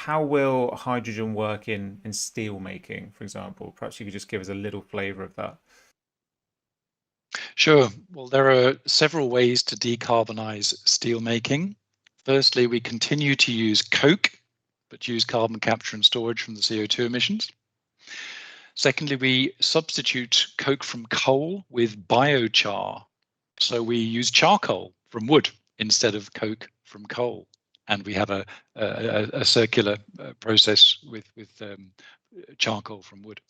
how will hydrogen work in steel making, for example? Perhaps you could just give us a little flavor of that. Sure. Well, there are several ways to decarbonize steel making. Firstly, we continue to use coke, but use carbon capture and storage from the CO2 emissions. Secondly, we substitute coke from coal with biochar. So we use charcoal from wood instead of coke from coal. And we have a circular process with charcoal from wood.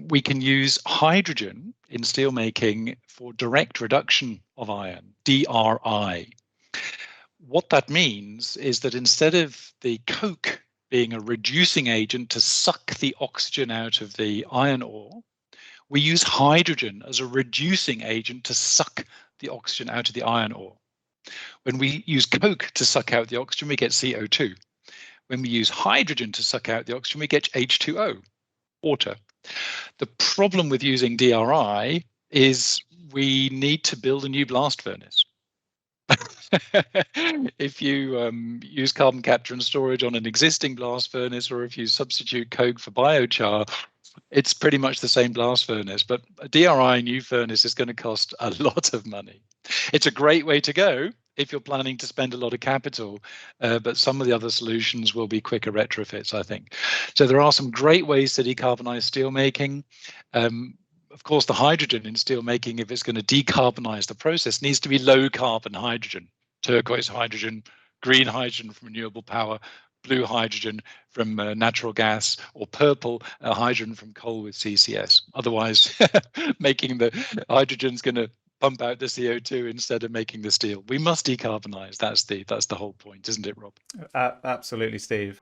We can use hydrogen in steelmaking for direct reduction of iron, DRI. What that means is that instead of the coke being a reducing agent to suck the oxygen out of the iron ore, we use hydrogen as a reducing agent to suck the oxygen out of the iron ore. When we use coke to suck out the oxygen, we get CO2. When we use hydrogen to suck out the oxygen, we get H2O, water. The problem with using DRI is we need to build a new blast furnace. If you use carbon capture and storage on an existing blast furnace, or if you substitute coke for biochar, it's pretty much the same blast furnace, but a DRI new furnace is going to cost a lot of money. It's a great way to go if you're planning to spend a lot of capital, but some of the other solutions will be quicker retrofits, I think. So there are some great ways to decarbonize steelmaking. Of course, the hydrogen in steelmaking, if it's going to decarbonize the process, needs to be low carbon hydrogen, turquoise hydrogen, green hydrogen from renewable power, blue hydrogen from natural gas, or purple hydrogen from coal with CCS. Otherwise, making the hydrogen's going to pump out the CO2 instead of making the steel. We must decarbonize. That's the whole point, isn't it, Rob? Absolutely, Steve.